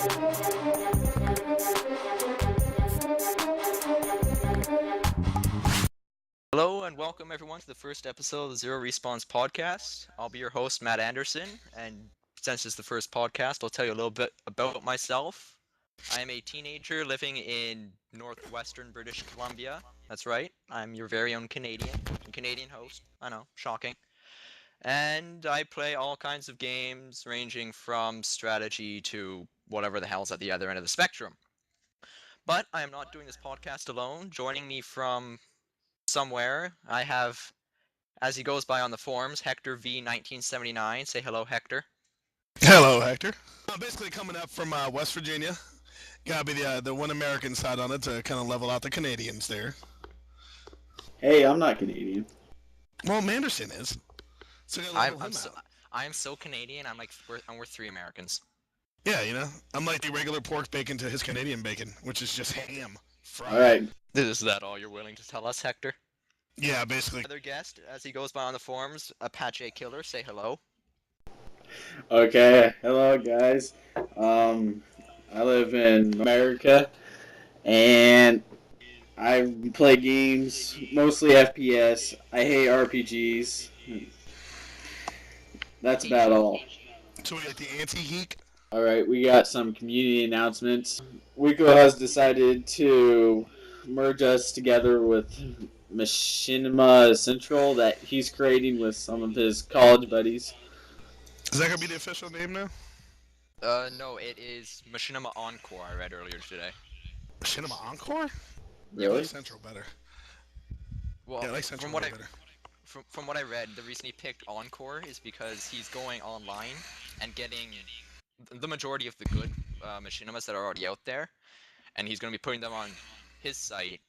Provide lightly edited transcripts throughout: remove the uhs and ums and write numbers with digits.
Hello and welcome everyone to the first episode of the Zero Respaws podcast. I'll be your host, Matt Anderson, and since it's the first podcast, I'll tell you a little bit about myself. I am a teenager living in northwestern British Columbia. That's right, I'm your very own Canadian host. I know, shocking. And I play all kinds of games, ranging from strategy to whatever the hell's at the other end of the spectrum. But I am not doing this podcast alone. Joining me from somewhere, I have, as he goes by on the forums, Hector V 1979. Say hello, Hector. Hello, Hector. Basically coming up from West Virginia. Gotta be the one American side on it to kind of level out the Canadians there. Hey, I'm not Canadian. Well, Manderson is. So gotta level him out. I'm so Canadian. I'm worth 3 Americans. Yeah, you know, I'm like the regular pork bacon to his Canadian bacon, which is just ham fried. All right. Is that all you're willing to tell us, Hector? Yeah, basically. Another guest, as he goes by on the forums, Apache Killer. Say hello. Okay. Hello, guys. I live in America, and I play games, mostly FPS. I hate RPGs. That's about all. So we got the anti-geek. All right, we got some community announcements. Wico has decided to merge us together with Machinima Central that he's creating with some of his college buddies. Is that gonna be the official name now? No, it is Machinima Encore. I read earlier today. Machinima Encore? Really? I like Central better. Well, Yeah, I like Central better. From what I read, the reason he picked Encore is because he's going online and getting the majority of the good machinimas that are already out there, and he's going to be putting them on his site.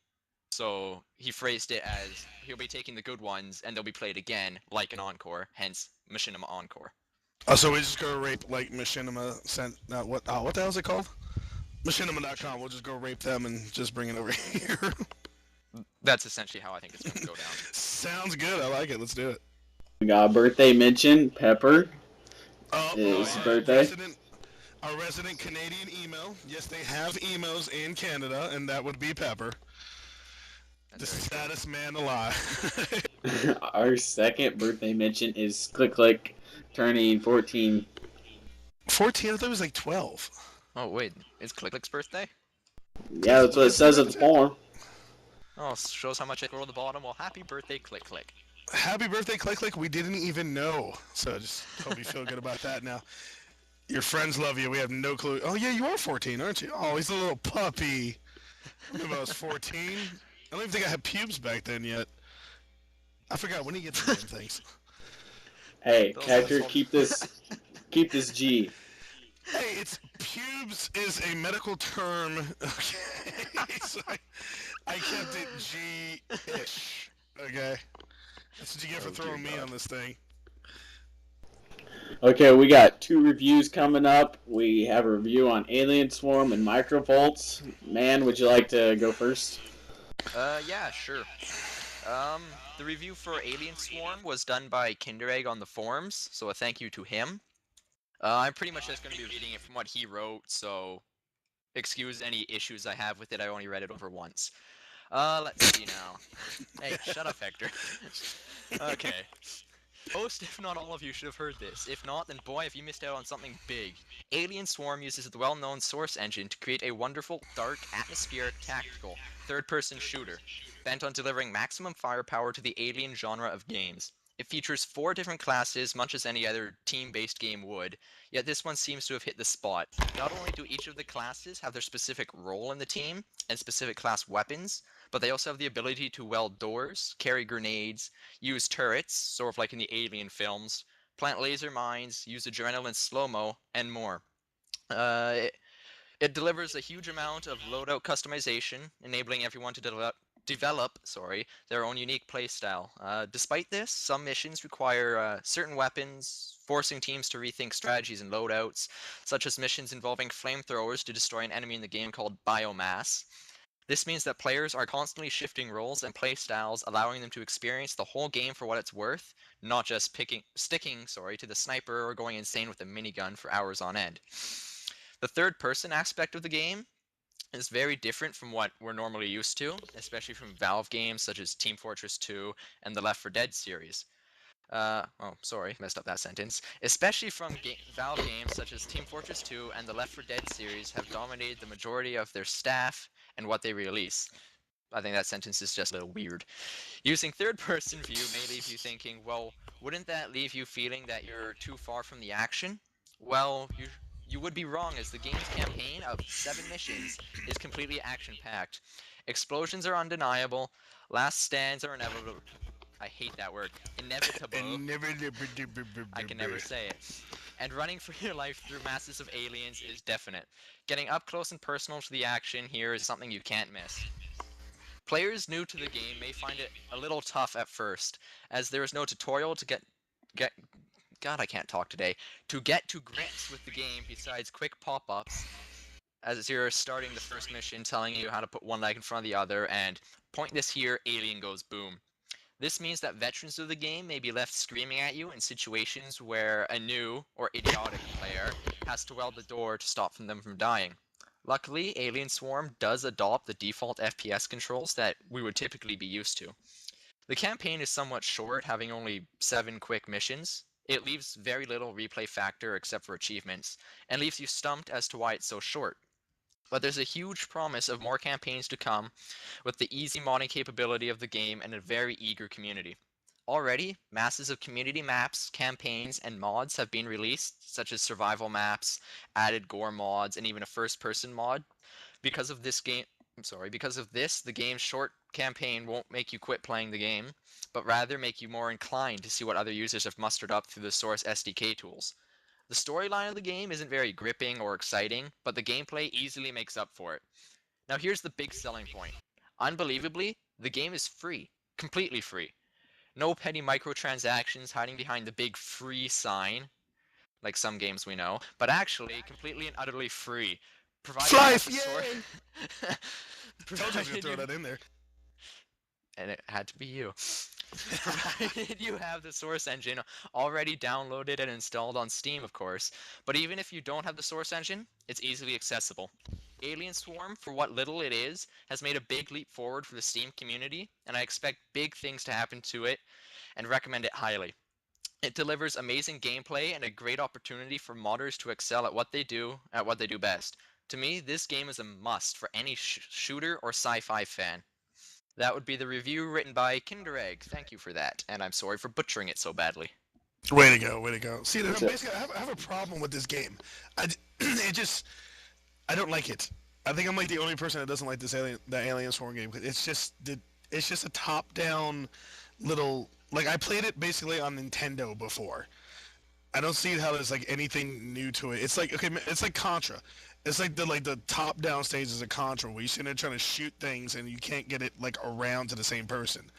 So he phrased it as he'll be taking the good ones and they'll be played again like an Encore, hence Machinima Encore. Oh, so we just go rape like Machinima what the hell is it called? Machinima.com. We'll just go rape them and just bring it over here. That's essentially how I think it's going to go down. Sounds good. I like it. Let's do it. We got a birthday mention. Pepper. His birthday. Our resident Canadian emo. Yes, they have emos in Canada, and that would be Pepper. The saddest man alive. Our second birthday mention is Click Click, turning 14. 14? I thought it was like 12. Oh wait, it's Click Click's birthday? Yeah, that's what it says at the form. Oh, shows how much I scroll at the bottom. Well, happy birthday, Click Click. Happy birthday, Click Click. We didn't even know. So just hope you feel good about that now. Your friends love you. We have no clue. Oh, yeah, you are 14, aren't you? Oh, he's a little puppy. I remember I was 14. I don't even think I had pubes back then yet. I forgot when he gets the damn things. Hey, Hector, keep this G. Hey, it's pubes is a medical term. Okay, so I kept it G-ish. Okay, that's what you get for throwing me on this thing. Okay, we got 2 reviews coming up. We have a review on Alien Swarm and Microvolts. Man, would you like to go first? Yeah, sure. The review for Alien Swarm was done by Kinderegg on the forums, so a thank you to him. I'm pretty much just going to be reading it from what he wrote, so excuse any issues I have with it. I only read it over once. Let's see now. Hey, shut up, Hector. Okay. Most, if not all of you, should have heard this. If not, then boy, have you missed out on something big. Alien Swarm uses the well-known Source engine to create a wonderful, dark, atmospheric, tactical, third-person shooter, bent on delivering maximum firepower to the Alien genre of games. It features 4 different classes, much as any other team-based game would, yet this one seems to have hit the spot. Not only do each of the classes have their specific role in the team, and specific class weapons, but they also have the ability to weld doors, carry grenades, use turrets, sort of like in the Alien films, plant laser mines, use adrenaline slow-mo, and more. It delivers a huge amount of loadout customization, enabling everyone to develop their own unique playstyle. Despite this, some missions require certain weapons, forcing teams to rethink strategies and loadouts, such as missions involving flamethrowers to destroy an enemy in the game called Biomass. This means that players are constantly shifting roles and playstyles, allowing them to experience the whole game for what it's worth, not just sticking to the sniper or going insane with a minigun for hours on end. The third-person aspect of the game is very different from what we're normally used to, especially from Valve games such as Team Fortress 2 and the Left 4 Dead series. Oh, sorry, messed up that sentence. Especially from Valve games such as Team Fortress 2 and the Left 4 Dead series have dominated the majority of their staff and what they release. I think that sentence is just a little weird. Using third-person view may leave you thinking, well, wouldn't that leave you feeling that you're too far from the action? Well, you would be wrong, as the game's campaign of 7 missions is completely action-packed. Explosions are undeniable, last stands are inevitable. I hate that word. Inevitable. I can never say it. And running for your life through masses of aliens is definite. Getting up close and personal to the action here is something you can't miss. Players new to the game may find it a little tough at first, as there is no tutorial to get God, I can't talk today. To get to grips with the game besides quick pop-ups as you're starting the first mission telling you how to put one leg in front of the other and point this here, alien goes boom. This means that veterans of the game may be left screaming at you in situations where a new or idiotic player has to weld the door to stop them from dying. Luckily, Alien Swarm does adopt the default FPS controls that we would typically be used to. The campaign is somewhat short, having only 7 quick missions. It leaves very little replay factor except for achievements, and leaves you stumped as to why it's so short. But there's a huge promise of more campaigns to come, with the easy modding capability of the game and a very eager community. Already, masses of community maps, campaigns, and mods have been released, such as survival maps, added gore mods, and even a first-person mod. Because of this, the game's short campaign won't make you quit playing the game, but rather make you more inclined to see what other users have mustered up through the Source SDK tools. The storyline of the game isn't very gripping or exciting, but the gameplay easily makes up for it. Now here's the big selling point. Unbelievably, the game is free. Completely free. No petty microtransactions hiding behind the big free sign, like some games we know, but actually completely and utterly free. Provided you have Slice, the source. yay! Told you I was gonna throw that in there. And it had to be you. Provided you have the Source engine already downloaded and installed on Steam, of course. But even if you don't have the Source engine, it's easily accessible. Alien Swarm, for what little it is, has made a big leap forward for the Steam community, and I expect big things to happen to it, and recommend it highly. It delivers amazing gameplay and a great opportunity for modders to excel at what they do best. To me, this game is a must for any shooter or sci-fi fan. That would be the review written by Kinderegg. Thank you for that, and I'm sorry for butchering it so badly. Way to go, way to go. See, basically, I have a problem with this game. I don't like it. I think I'm like the only person that doesn't like the Alien Swarm game. It's just a top-down little. Like, I played it basically on Nintendo before. I don't see how there's like anything new to it. It's like, okay, it's like Contra. It's like the top-down stages of Contra where you're sitting there trying to shoot things and you can't get it like around to the same person.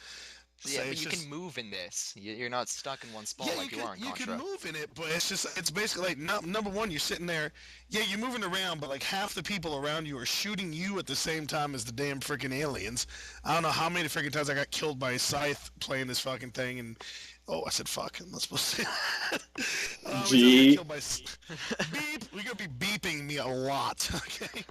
Yeah, but you can move in this. You're not stuck in one spot like you are in Contra. You can move in it, but it's basically like number one, you're sitting there. Yeah, you're moving around, but like half the people around you are shooting you at the same time as the damn freaking aliens. I don't know how many freaking times I got killed by a scythe playing this fucking thing, and oh, I said fuck. I'm not supposed to say that. Gee. Beep. We're gonna be beeping me a lot, okay?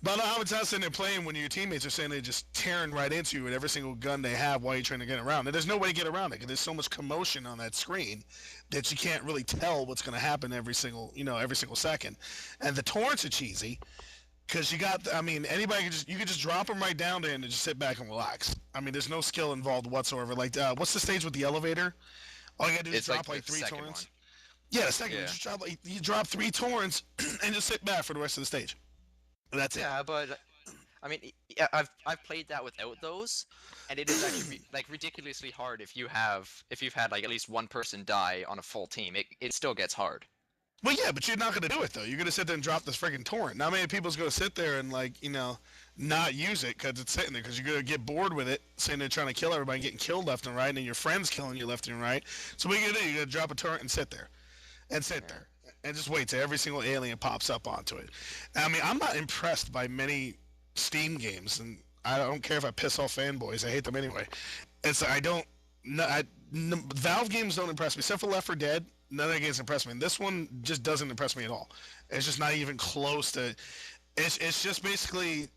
But I don't know how many times sitting there playing when your teammates are saying they're just tearing right into you with every single gun they have while you're trying to get around. And there's no way to get around it because there's so much commotion on that screen that you can't really tell what's going to happen every single second. And the torrents are cheesy because anybody you can just drop them right down there and just sit back and relax. I mean, there's no skill involved whatsoever. Like, what's the stage with the elevator? All you gotta do is drop like 3 torrents. One. Yeah, the second one. You drop 3 torrents and just sit back for the rest of the stage. That's it. Yeah, but I mean, yeah, I've played that without those, and it is actually like ridiculously hard if you've had like at least one person die on a full team. It still gets hard. Well, yeah, but you're not gonna do it though. You're gonna sit there and drop this freaking torrent. Not many people's gonna sit there and not use it because it's sitting there because you're gonna get bored with it, sitting there trying to kill everybody, getting killed left and right, and then your friends killing you left and right. So what are you gonna do? You're gonna drop a torrent and sit there, and just wait till every single alien pops up onto it. I mean, I'm not impressed by many Steam games, and I don't care if I piss off fanboys. I hate them anyway. Valve games don't impress me, except for Left 4 Dead. none of the games impress me. And this one just doesn't impress me at all. It's just not even close to. It's just basically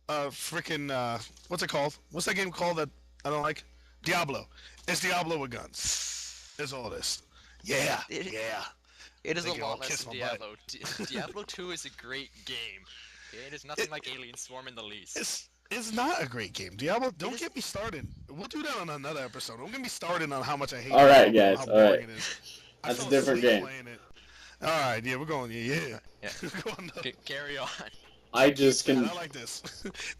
freaking what's it called? What's that game called that I don't like? Diablo. It's Diablo with guns. That's all it is. Yeah, It- yeah. It is a Thank you, I'll lot less kiss than my butt. Diablo. Diablo 2 is a great game. It is nothing like Alien Swarm in the least. It's not a great game. Diablo. Don't is- get me started. We'll do that on another episode. Don't get me started on how much I hate. All right, Diablo and guys, How all boring right. it is. I That's a fell different asleep game. playing it. All right, yeah, we're going. Yeah. Yeah. Go on, no. Carry on. I just Sad, can. I like this.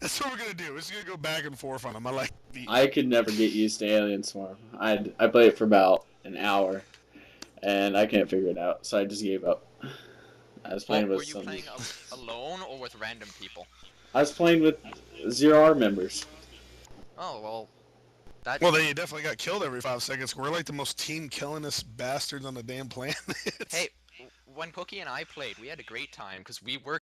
That's what we're gonna do. We're just gonna go back and forth on them. I like the. I could never get used to Alien Swarm. I played it for about an hour, and I can't figure it out, so I just gave up. I was Well, playing were with you some. playing alone or with random people? I was playing with 0R members. Oh, well, that... Well, they definitely got killed every 5 seconds. We're like the most team killingest bastards on the damn planet. Hey, when Cookie and I played, we had a great time because we were